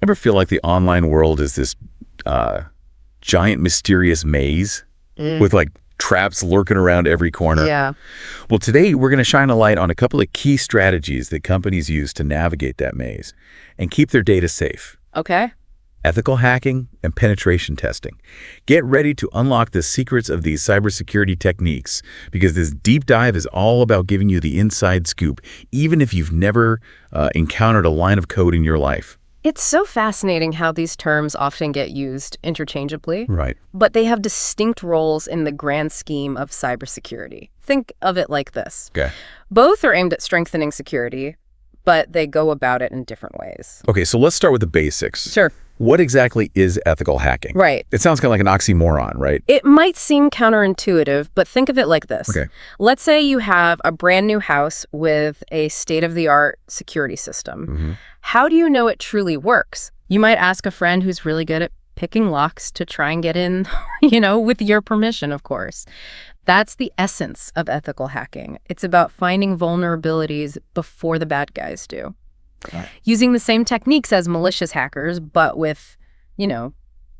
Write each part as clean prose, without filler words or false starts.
Ever feel like the online world is this giant mysterious maze with like traps lurking around every corner? Yeah. Well, today we're going to shine a light on a couple of key strategies that companies use to navigate that maze and keep their data safe. Okay. Ethical hacking and penetration testing. Get ready to unlock the secrets of these cybersecurity techniques, because this deep dive is all about giving you the inside scoop, even if you've never encountered a line of code in your life. It's so fascinating how these terms often get used interchangeably. Right. But they have distinct roles in the grand scheme of cybersecurity. Think of it like this. Okay. Both are aimed at strengthening security, but they go about it in different ways. Okay, so let's start with the basics. Sure. What exactly is ethical hacking? Right. It sounds kind of like an oxymoron, right? It might seem counterintuitive, but think of it like this. Okay. Let's say you have a brand new house with a state-of-the-art security system. How do you know it truly works? You might ask a friend who's really good at picking locks to try and get in, with your permission, of course. That's the essence of ethical hacking. It's about finding vulnerabilities before the bad guys do. Right. Using the same techniques as malicious hackers, but with,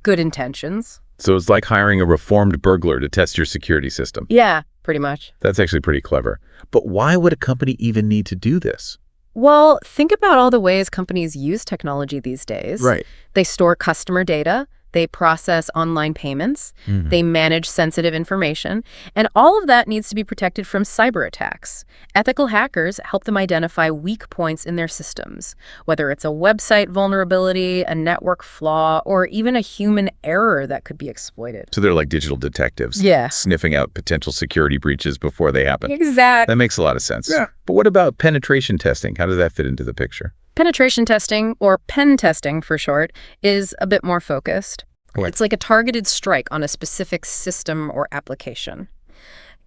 good intentions. So it's like hiring a reformed burglar to test your security system. Yeah, pretty much. That's actually pretty clever. But why would a company even need to do this? Well, think about all the ways companies use technology these days. Right. They store customer data. They process online payments. They manage sensitive information. And all of that needs to be protected from cyber attacks. Ethical hackers help them identify weak points in their systems, whether it's a website vulnerability, a network flaw, or even a human error that could be exploited. So they're like digital detectives. Yeah. Sniffing out potential security breaches before they happen. Exactly. That makes a lot of sense. Yeah. But what about penetration testing? How does that fit into the picture? Penetration testing, or pen testing for short, is a bit more focused. Right. It's like a targeted strike on a specific system or application.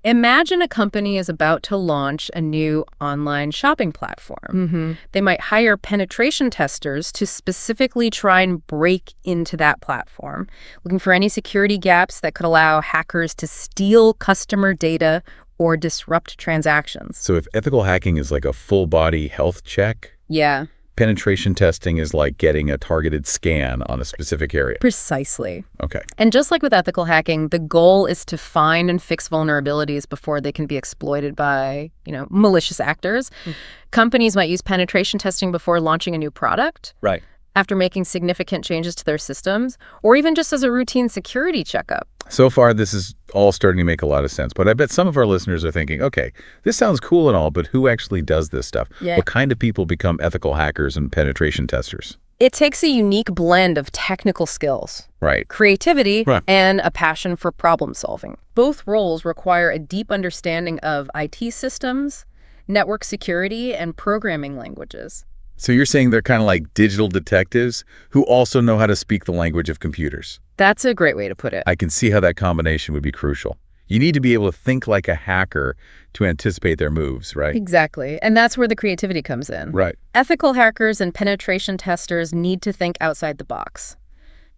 Imagine a company is about to launch a new online shopping platform. They might hire penetration testers to specifically try and break into that platform, looking for any security gaps that could allow hackers to steal customer data or disrupt transactions. So if ethical hacking is like a full-body health check, Yeah. penetration testing is like getting a targeted scan on a specific area. Precisely. Okay. And just like with ethical hacking, the goal is to find and fix vulnerabilities before they can be exploited by, malicious actors. Companies might use penetration testing before launching a new product, Right. after making significant changes to their systems, or even just as a routine security checkup. So far, this is all starting to make a lot of sense. But I bet some of our listeners are thinking, okay, this sounds cool and all, but who actually does this stuff? Yeah. What kind of people become ethical hackers and penetration testers? It takes a unique blend of technical skills, Right. creativity, Right. and a passion for problem solving. Both roles require a deep understanding of IT systems, network security, and programming languages. So you're saying they're kind of like digital detectives who also know how to speak the language of computers. That's a great way to put it. I can see how that combination would be crucial. You need to be able to think like a hacker to anticipate their moves, right? Exactly. And that's where the creativity comes in. Right. Ethical hackers and penetration testers need to think outside the box,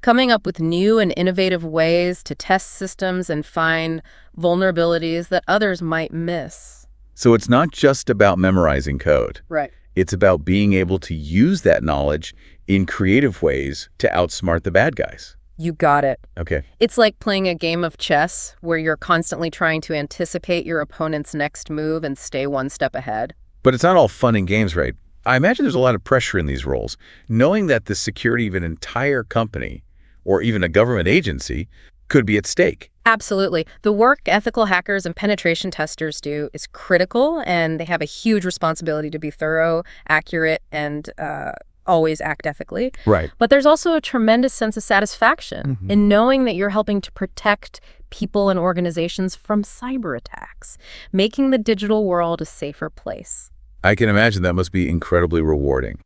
coming up with new and innovative ways to test systems and find vulnerabilities that others might miss. So it's not just about memorizing code. Right. It's about being able to use that knowledge in creative ways to outsmart the bad guys. You got it. Okay. It's like playing a game of chess where you're constantly trying to anticipate your opponent's next move and stay one step ahead. But it's not all fun and games, right? I imagine there's a lot of pressure in these roles, knowing that the security of an entire company or even a government agency could be at stake. Absolutely. The work ethical hackers and penetration testers do is critical, and they have a huge responsibility to be thorough, accurate, and always act ethically. Right. But there's also a tremendous sense of satisfaction in knowing that you're helping to protect people and organizations from cyber attacks, making the digital world a safer place. I can imagine that must be incredibly rewarding.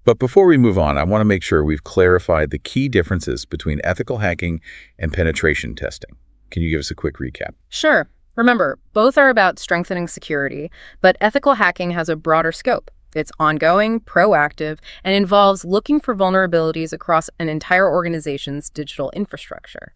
But before we move on, I want to make sure we've clarified the key differences between ethical hacking and penetration testing. Can you give us a quick recap? Sure. Remember, both are about strengthening security, but ethical hacking has a broader scope. It's ongoing, proactive, and involves looking for vulnerabilities across an entire organization's digital infrastructure.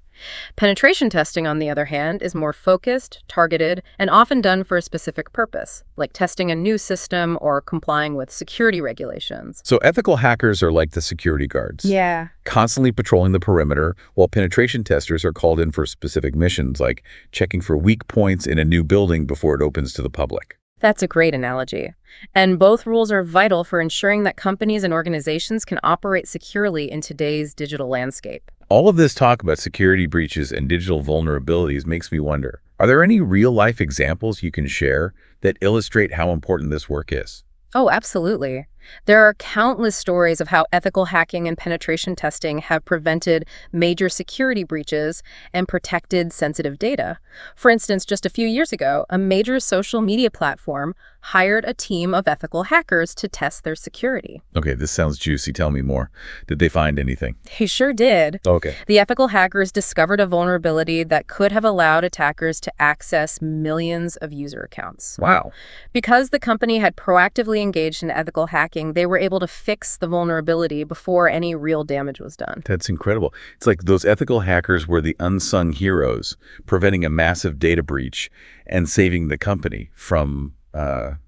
Penetration testing, on the other hand, is more focused, targeted, and often done for a specific purpose, like testing a new system or complying with security regulations. So ethical hackers are like the security guards, Yeah. constantly patrolling the perimeter, while penetration testers are called in for specific missions, like checking for weak points in a new building before it opens to the public. That's a great analogy. And both rules are vital for ensuring that companies and organizations can operate securely in today's digital landscape. All of this talk about security breaches and digital vulnerabilities makes me wonder, are there any real-life examples you can share that illustrate how important this work is? Oh, absolutely. There are countless stories of how ethical hacking and penetration testing have prevented major security breaches and protected sensitive data. For instance, just a few years ago, a major social media platform hired a team of ethical hackers to test their security. Okay, this sounds juicy. Tell me more. Did they find anything? They sure did. Okay. The ethical hackers discovered a vulnerability that could have allowed attackers to access millions of user accounts. Wow. Because the company had proactively engaged in ethical hacking, they were able to fix the vulnerability before any real damage was done. That's incredible. It's like those ethical hackers were the unsung heroes, preventing a massive data breach and saving the company from a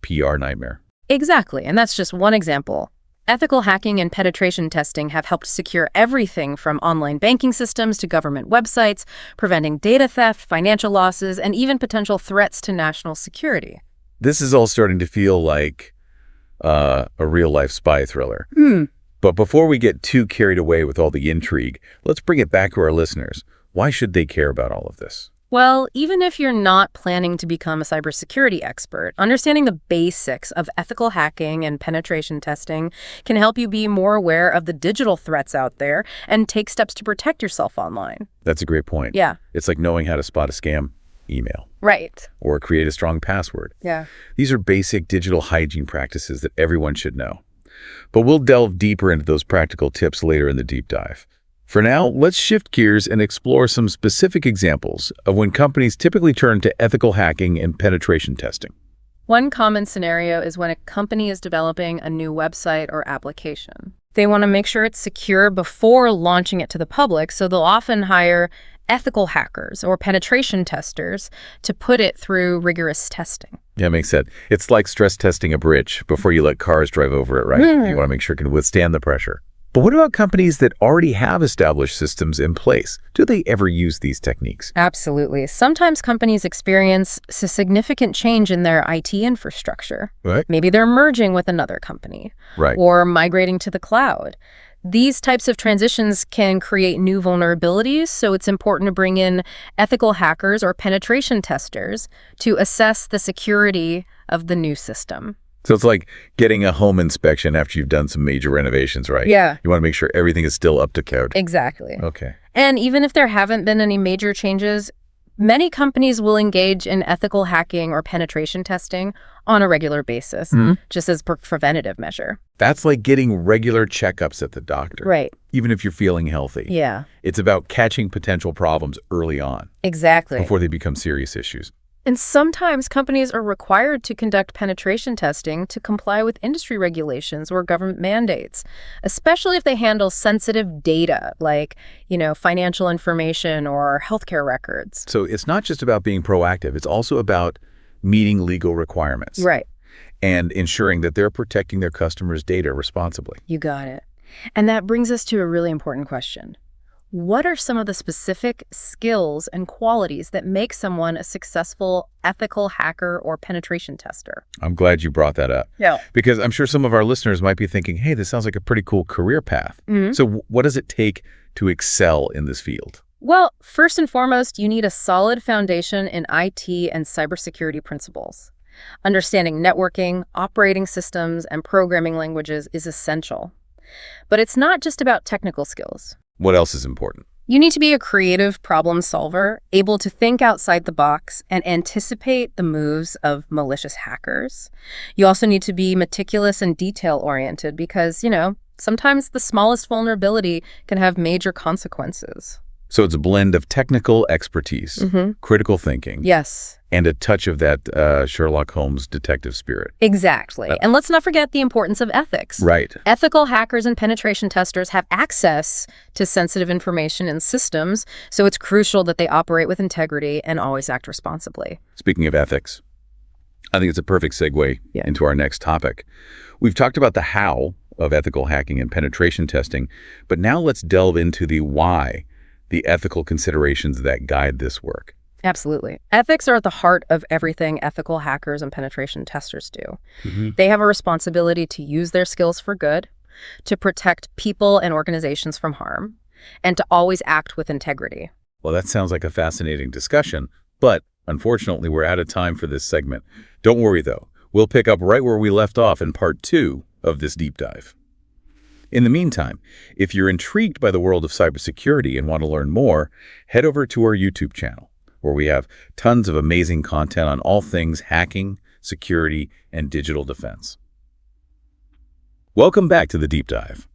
PR nightmare. Exactly, and that's just one example. Ethical hacking and penetration testing have helped secure everything from online banking systems to government websites, preventing data theft, financial losses, and even potential threats to national security. This is all starting to feel like a real-life spy thriller. But before we get too carried away with all the intrigue, let's bring it back to our listeners. Why should they care about all of this? Well, even if you're not planning to become a cybersecurity expert, understanding the basics of ethical hacking and penetration testing can help you be more aware of the digital threats out there and take steps to protect yourself online. That's a great point. Yeah. It's like knowing how to spot a scam email Right. or create a strong password. Yeah. These are basic digital hygiene practices that everyone should know. But we'll delve deeper into those practical tips later in the deep dive. For now, let's shift gears and explore some specific examples of when companies typically turn to ethical hacking and penetration testing. One common scenario is when a company is developing a new website or application. They want to make sure it's secure before launching it to the public, so they'll often hire ethical hackers or penetration testers to put it through rigorous testing. Yeah, makes sense. It's like stress testing a bridge before you let cars drive over it, right? You want to make sure it can withstand the pressure. But what about companies that already have established systems in place? Do they ever use these techniques? Absolutely. Sometimes companies experience a significant change in their IT infrastructure. Right. Maybe they're merging with another company Right. or migrating to the cloud. These types of transitions can create new vulnerabilities, so it's important to bring in ethical hackers or penetration testers to assess the security of the new system. So it's like getting a home inspection after you've done some major renovations, right? Yeah. You want to make sure everything is still up to code. Exactly. Okay. And even if there haven't been any major changes, many companies will engage in ethical hacking or penetration testing on a regular basis, just as a preventative measure. That's like getting regular checkups at the doctor. Right. Even if you're feeling healthy. Yeah. It's about catching potential problems early on Exactly. before they become serious issues. And sometimes companies are required to conduct penetration testing to comply with industry regulations or government mandates, especially if they handle sensitive data like, financial information or healthcare records. So it's not just about being proactive. It's also about meeting legal requirements. Right. And ensuring that they're protecting their customers' data responsibly. You got it. And that brings us to a really important question. What are some of the specific skills and qualities that make someone a successful ethical hacker or penetration tester? I'm glad you brought that up. Yeah. Because I'm sure some of our listeners might be thinking, hey, this sounds like a pretty cool career path. So what does it take to excel in this field? Well, first and foremost, you need a solid foundation in IT and cybersecurity principles. Understanding networking, operating systems, and programming languages is essential. But it's not just about technical skills. What else is important? You need to be a creative problem solver, able to think outside the box and anticipate the moves of malicious hackers. You also need to be meticulous and detail-oriented because, sometimes the smallest vulnerability can have major consequences. So it's a blend of technical expertise, critical thinking, Yes. And a touch of that Sherlock Holmes detective spirit. Exactly. And let's not forget the importance of ethics. Right. Ethical hackers and penetration testers have access to sensitive information and systems, so it's crucial that they operate with integrity and always act responsibly. Speaking of ethics, I think it's a perfect segue into our next topic. We've talked about the how of ethical hacking and penetration testing, but now let's delve into the why, the ethical considerations that guide this work. Absolutely. Ethics are at the heart of everything ethical hackers and penetration testers do. They have a responsibility to use their skills for good, to protect people and organizations from harm, and to always act with integrity. Well, that sounds like a fascinating discussion, but unfortunately, we're out of time for this segment. Don't worry, though. We'll pick up right where we left off in part 2 of this deep dive. In the meantime, if you're intrigued by the world of cybersecurity and want to learn more, head over to our YouTube channel, where we have tons of amazing content on all things hacking, security, and digital defense. Welcome back to the deep dive.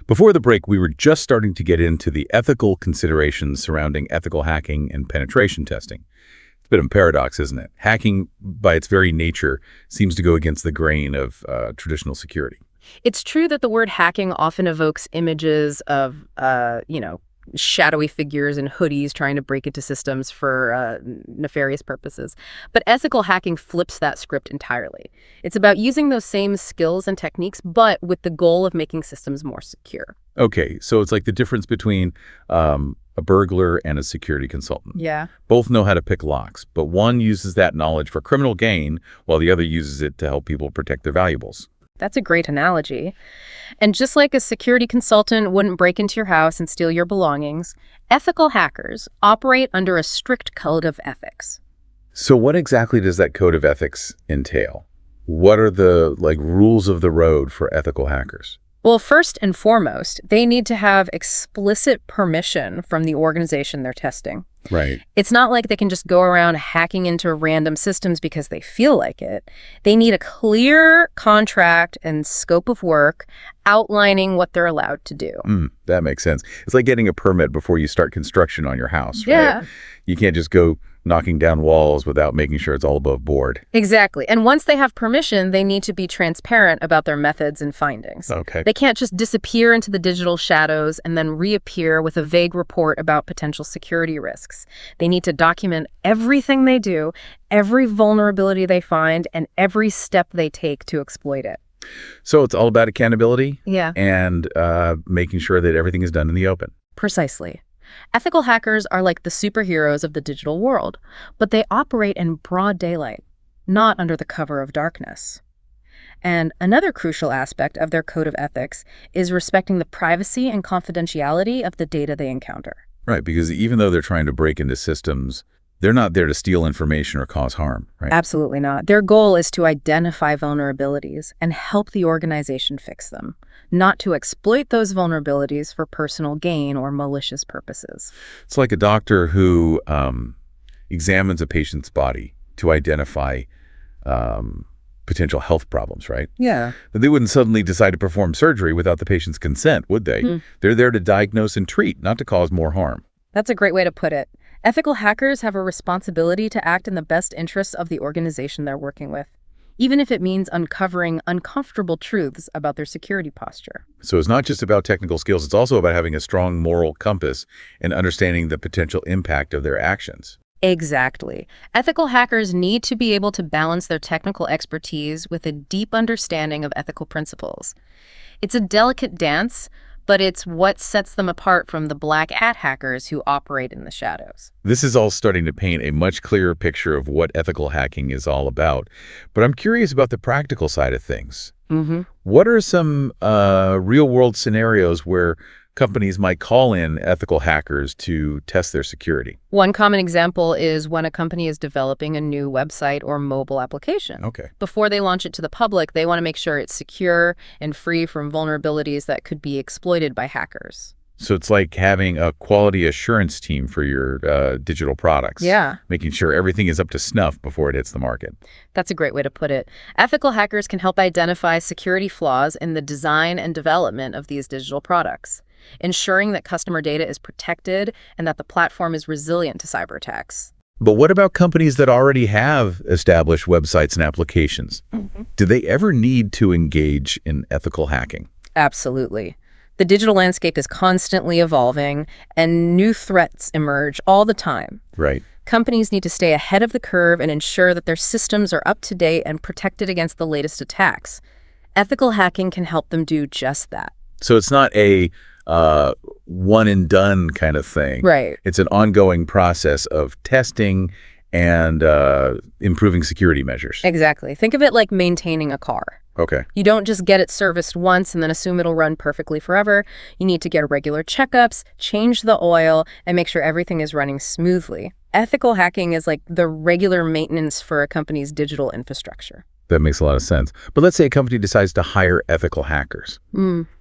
Before the break, we were just starting to get into the ethical considerations surrounding ethical hacking and penetration testing. It's a bit of a paradox, isn't it? Hacking, by its very nature, seems to go against the grain of traditional security. It's true that the word hacking often evokes images of, shadowy figures in hoodies trying to break into systems for nefarious purposes. But ethical hacking flips that script entirely. It's about using those same skills and techniques, but with the goal of making systems more secure. Okay, so it's like the difference between a burglar and a security consultant. Yeah. Both know how to pick locks, but one uses that knowledge for criminal gain, while the other uses it to help people protect their valuables. That's a great analogy. And just like a security consultant wouldn't break into your house and steal your belongings, ethical hackers operate under a strict code of ethics. So what exactly does that code of ethics entail? What are the rules of the road for ethical hackers? Well, first and foremost, they need to have explicit permission from the organization they're testing. Right. It's not like they can just go around hacking into random systems because they feel like it. They need a clear contract and scope of work outlining what they're allowed to do. That makes sense. It's like getting a permit before you start construction on your house, right? Yeah. You can't just go knocking down walls without making sure it's all above board. Exactly. And once they have permission, they need to be transparent about their methods and findings. Okay. They can't just disappear into the digital shadows and then reappear with a vague report about potential security risks. They need to document everything they do, every vulnerability they find, and every step they take to exploit it. So it's all about accountability and making sure that everything is done in the open. Precisely. Ethical hackers are like the superheroes of the digital world, but they operate in broad daylight, not under the cover of darkness. And another crucial aspect of their code of ethics is respecting the privacy and confidentiality of the data they encounter. Right, because even though they're trying to break into systems, they're not there to steal information or cause harm, right? Absolutely not. Their goal is to identify vulnerabilities and help the organization fix them, not to exploit those vulnerabilities for personal gain or malicious purposes. It's like a doctor who examines a patient's body to identify potential health problems, right? Yeah. But they wouldn't suddenly decide to perform surgery without the patient's consent, would they? They're there to diagnose and treat, not to cause more harm. That's a great way to put it. Ethical hackers have a responsibility to act in the best interests of the organization they're working with, even if it means uncovering uncomfortable truths about their security posture. So it's not just about technical skills, it's also about having a strong moral compass and understanding the potential impact of their actions. Exactly. Ethical hackers need to be able to balance their technical expertise with a deep understanding of ethical principles. It's a delicate dance, but it's what sets them apart from the black hat hackers who operate in the shadows. This is all starting to paint a much clearer picture of what ethical hacking is all about. But I'm curious about the practical side of things. What are some real-world scenarios where companies might call in ethical hackers to test their security? One common example is when a company is developing a new website or mobile application. Okay. Before they launch it to the public, they want to make sure it's secure and free from vulnerabilities that could be exploited by hackers. So it's like having a quality assurance team for your digital products. Yeah. Making sure everything is up to snuff before it hits the market. That's a great way to put it. Ethical hackers can help identify security flaws in the design and development of these digital products, ensuring that customer data is protected and that the platform is resilient to cyber attacks. But what about companies that already have established websites and applications? Do they ever need to engage in ethical hacking? Absolutely. The digital landscape is constantly evolving, and new threats emerge all the time. Right. Companies need to stay ahead of the curve and ensure that their systems are up to date and protected against the latest attacks. Ethical hacking can help them do just that. So it's not a one and done kind of thing. Right. It's an ongoing process of testing and improving security measures. Exactly. Think of it like maintaining a car. Okay. You don't just get it serviced once and then assume it'll run perfectly forever. You need to get regular checkups, change the oil, and make sure everything is running smoothly. Ethical hacking is like the regular maintenance for a company's digital infrastructure. That makes a lot of sense. But let's say a company decides to hire ethical hackers.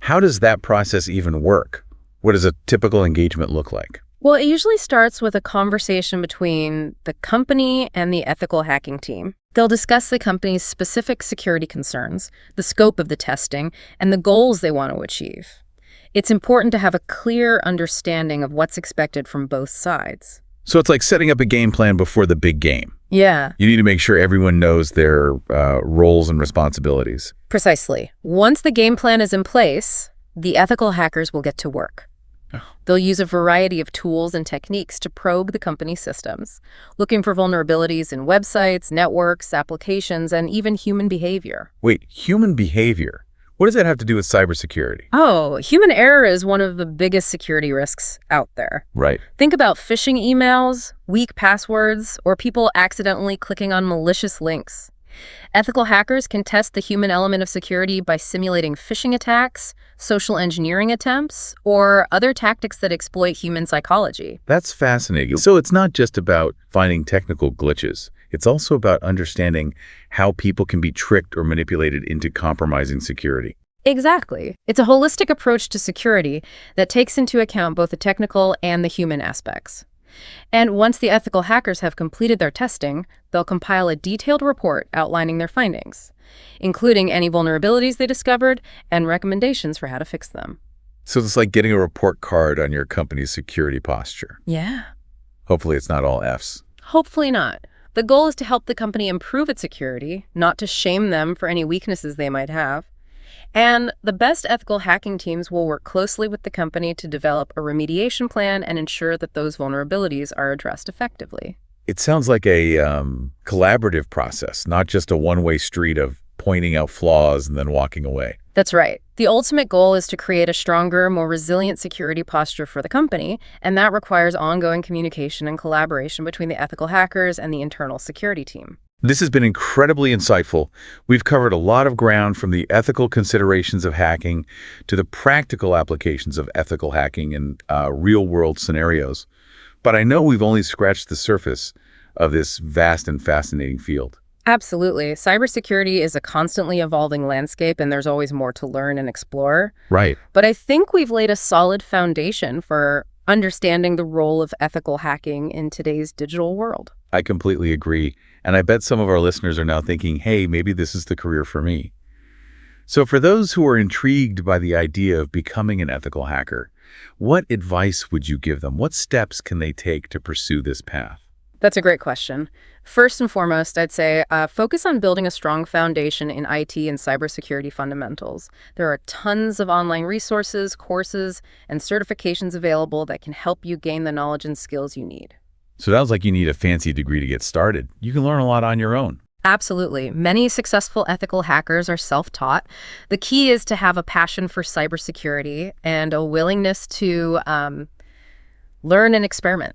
How does that process even work? What does a typical engagement look like? Well, it usually starts with a conversation between the company and the ethical hacking team. They'll discuss the company's specific security concerns, the scope of the testing, and the goals they want to achieve. It's important to have a clear understanding of what's expected from both sides. So it's like setting up a game plan before the big game. Yeah, You need to make sure everyone knows their roles and responsibilities. precisely. Once the game plan is in place, the ethical hackers will get to work. They'll use a variety of tools and techniques to probe the company's systems, looking for vulnerabilities in websites, networks, applications, and even human behavior. Wait, human behavior. What does that have to do with cybersecurity? Oh, human error is one of the biggest security risks out there. Right. Think about phishing emails, weak passwords, or people accidentally clicking on malicious links. Ethical hackers can test the human element of security by simulating phishing attacks, social engineering attempts, or other tactics that exploit human psychology. That's fascinating. So it's not just about finding technical glitches. It's also about understanding how people can be tricked or manipulated into compromising security. Exactly. It's a holistic approach to security that takes into account both the technical and the human aspects. And once the ethical hackers have completed their testing, they'll compile a detailed report outlining their findings, including any vulnerabilities they discovered and recommendations for how to fix them. So it's like getting a report card on your company's security posture. Yeah. Hopefully it's not all Fs. Hopefully not. The goal is to help the company improve its security, not to shame them for any weaknesses they might have. And the best ethical hacking teams will work closely with the company to develop a remediation plan and ensure that those vulnerabilities are addressed effectively. It sounds like a collaborative process, not just a one-way street of pointing out flaws and then walking away. That's right. The ultimate goal is to create a stronger, more resilient security posture for the company, and that requires ongoing communication and collaboration between the ethical hackers and the internal security team. This has been incredibly insightful. We've covered a lot of ground, from the ethical considerations of hacking to the practical applications of ethical hacking in real-world scenarios. But I know we've only scratched the surface of this vast and fascinating field. Absolutely. Cybersecurity is a constantly evolving landscape, and there's always more to learn and explore. Right. But I think we've laid a solid foundation for understanding the role of ethical hacking in today's digital world. I completely agree. And I bet some of our listeners are now thinking, hey, maybe this is the career for me. So for those who are intrigued by the idea of becoming an ethical hacker, what advice would you give them? What steps can they take to pursue this path? That's a great question. First and foremost, I'd say focus on building a strong foundation in IT and cybersecurity fundamentals. There are tons of online resources, courses, and certifications available that can help you gain the knowledge and skills you need. So it sounds like you need a fancy degree to get started. You can learn a lot on your own. Absolutely. Many successful ethical hackers are self-taught. The key is to have a passion for cybersecurity and a willingness to learn and experiment.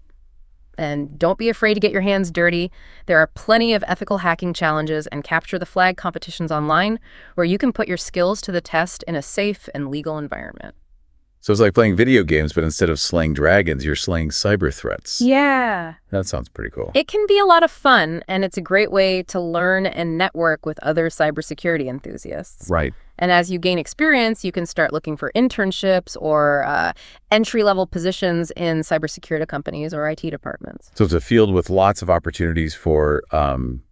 And don't be afraid to get your hands dirty. There are plenty of ethical hacking challenges and capture the flag competitions online where you can put your skills to the test in a safe and legal environment. So it's like playing video games, but instead of slaying dragons, you're slaying cyber threats. Yeah. That sounds pretty cool. It can be a lot of fun, and it's a great way to learn and network with other cybersecurity enthusiasts. Right. And as you gain experience, you can start looking for internships or entry-level positions in cybersecurity companies or IT departments. So it's a field with lots of opportunities for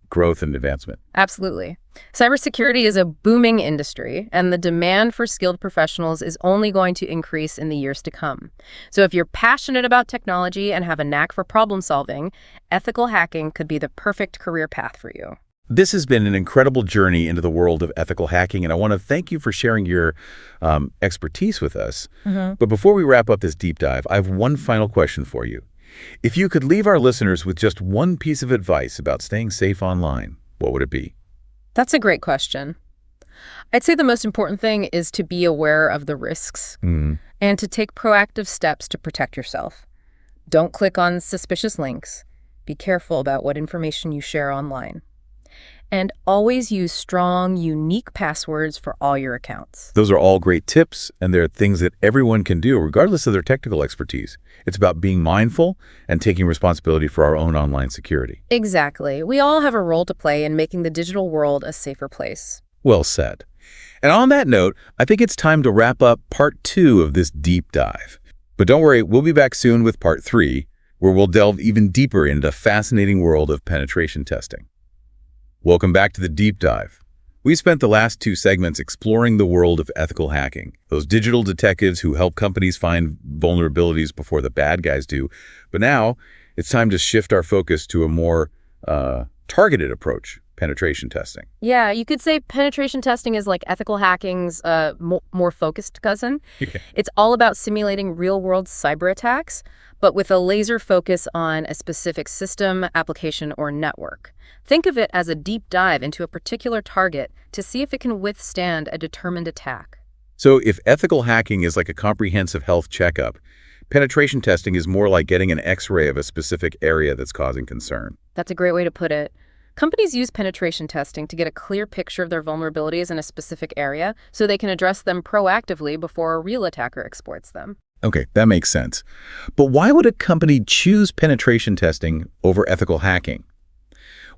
growth and advancement. Absolutely. Cybersecurity is a booming industry, and the demand for skilled professionals is only going to increase in the years to come. So if you're passionate about technology and have a knack for problem solving, ethical hacking could be the perfect career path for you. This has been an incredible journey into the world of ethical hacking, and I want to thank you for sharing your expertise with us. But before we wrap up this deep dive, I have one final question for you. If you could leave our listeners with just one piece of advice about staying safe online, what would it be? That's a great question. I'd say the most important thing is to be aware of the risks and to take proactive steps to protect yourself. Don't click on suspicious links. Be careful about what information you share online. And always use strong, unique passwords for all your accounts. Those are all great tips, and they're things that everyone can do, regardless of their technical expertise. It's about being mindful and taking responsibility for our own online security. Exactly. We all have a role to play in making the digital world a safer place. Well said. And on that note, I think it's time to wrap up part 2 of this deep dive. But don't worry, we'll be back soon with part 3, where we'll delve even deeper into the fascinating world of penetration testing. Welcome back to the deep dive. We spent the last 2 segments exploring the world of ethical hacking, those digital detectives who help companies find vulnerabilities before the bad guys do. But now it's time to shift our focus to a more targeted approach, penetration testing. Yeah, you could say penetration testing is like ethical hacking's more focused cousin. It's all about simulating real-world cyber attacks, but with a laser focus on a specific system, application, or network. Think of it as a deep dive into a particular target to see if it can withstand a determined attack. So if ethical hacking is like a comprehensive health checkup, penetration testing is more like getting an X-ray of a specific area that's causing concern. That's a great way to put it. Companies use penetration testing to get a clear picture of their vulnerabilities in a specific area so they can address them proactively before a real attacker exploits them. Okay, that makes sense. But why would a company choose penetration testing over ethical hacking?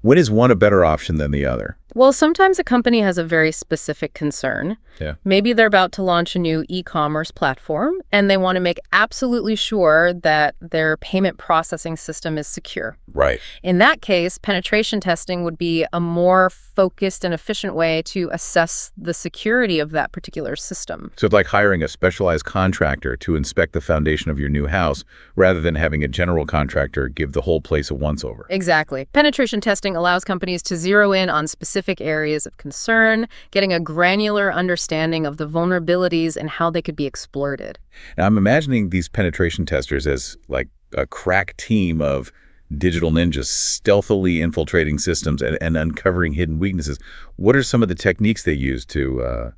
When is one a better option than the other? Well, sometimes a company has a very specific concern. Yeah. Maybe they're about to launch a new e-commerce platform, and they want to make absolutely sure that their payment processing system is secure. Right. In that case, penetration testing would be a more focused and efficient way to assess the security of that particular system. So it's like hiring a specialized contractor to inspect the foundation of your new house rather than having a general contractor give the whole place a once-over. Exactly. Penetration testing allows companies to zero in on specific areas of concern, getting a granular understanding of the vulnerabilities and how they could be exploited. Now, I'm imagining these penetration testers as like a crack team of digital ninjas stealthily infiltrating systems and uncovering hidden weaknesses. What are some of the techniques they use to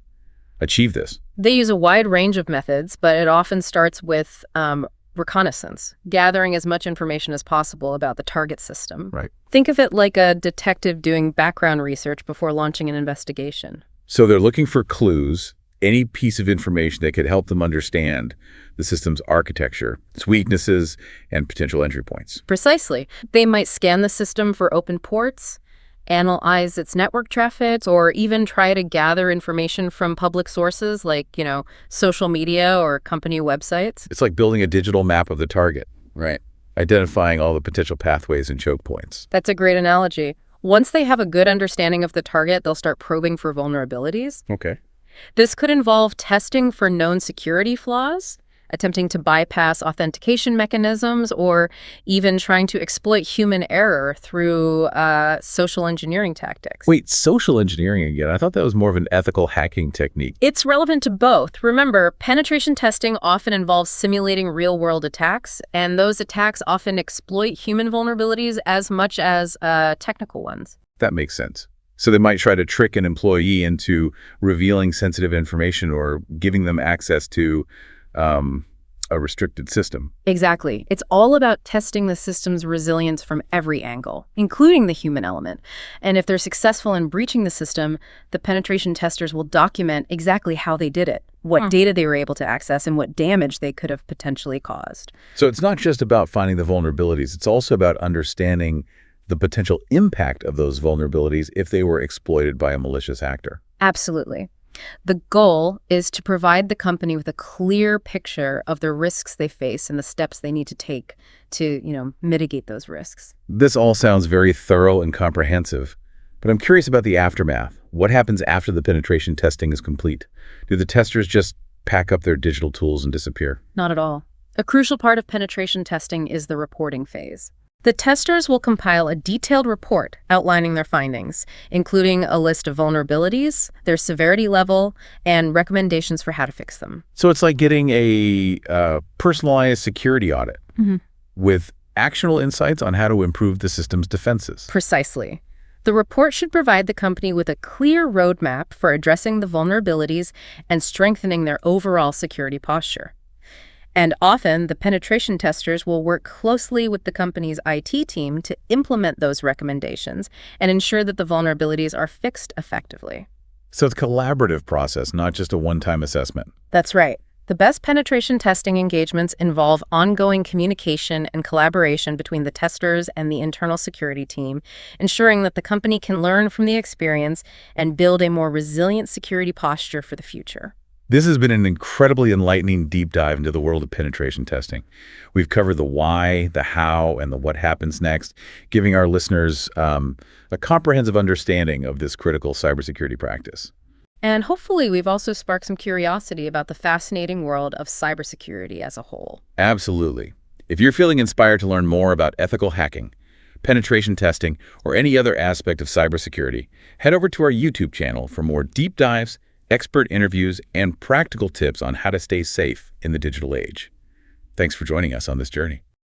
achieve this? They use a wide range of methods, but it often starts with reconnaissance, gathering as much information as possible about the target system. Right. Think of it like a detective doing background research before launching an investigation. So they're looking for clues, any piece of information that could help them understand the system's architecture, its weaknesses, and potential entry points. Precisely. They might scan the system for open ports, analyze its network traffic, or even try to gather information from public sources like, social media or company websites. It's like building a digital map of the target, right? Identifying all the potential pathways and choke points. That's a great analogy. Once they have a good understanding of the target, they'll start probing for vulnerabilities. Okay. This could involve testing for known security flaws, attempting to bypass authentication mechanisms, or even trying to exploit human error through social engineering tactics. Wait, social engineering again? I thought that was more of an ethical hacking technique. It's relevant to both. Remember, penetration testing often involves simulating real-world attacks, and those attacks often exploit human vulnerabilities as much as technical ones. That makes sense. So they might try to trick an employee into revealing sensitive information or giving them access to a restricted system. Exactly. It's all about testing the system's resilience from every angle, including the human element. And if they're successful in breaching the system, the penetration testers will document exactly how they did it, what data they were able to access, and what damage they could have potentially caused. So it's not just about finding the vulnerabilities. It's also about understanding the potential impact of those vulnerabilities if they were exploited by a malicious actor. Absolutely. The goal is to provide the company with a clear picture of the risks they face and the steps they need to take to, mitigate those risks. This all sounds very thorough and comprehensive. But I'm curious about the aftermath. What happens after the penetration testing is complete? Do the testers just pack up their digital tools and disappear? Not at all. A crucial part of penetration testing is the reporting phase. The testers will compile a detailed report outlining their findings, including a list of vulnerabilities, their severity level, and recommendations for how to fix them. So it's like getting a personalized security audit with actionable insights on how to improve the system's defenses. Precisely. The report should provide the company with a clear roadmap for addressing the vulnerabilities and strengthening their overall security posture. And often, the penetration testers will work closely with the company's IT team to implement those recommendations and ensure that the vulnerabilities are fixed effectively. So it's a collaborative process, not just a one-time assessment. That's right. The best penetration testing engagements involve ongoing communication and collaboration between the testers and the internal security team, ensuring that the company can learn from the experience and build a more resilient security posture for the future. This has been an incredibly enlightening deep dive into the world of penetration testing. We've covered the why, the how, and the what happens next, giving our listeners a comprehensive understanding of this critical cybersecurity practice. And hopefully we've also sparked some curiosity about the fascinating world of cybersecurity as a whole. Absolutely. If you're feeling inspired to learn more about ethical hacking, penetration testing, or any other aspect of cybersecurity, head over to our YouTube channel for more deep dives, expert interviews, and practical tips on how to stay safe in the digital age. Thanks for joining us on this journey.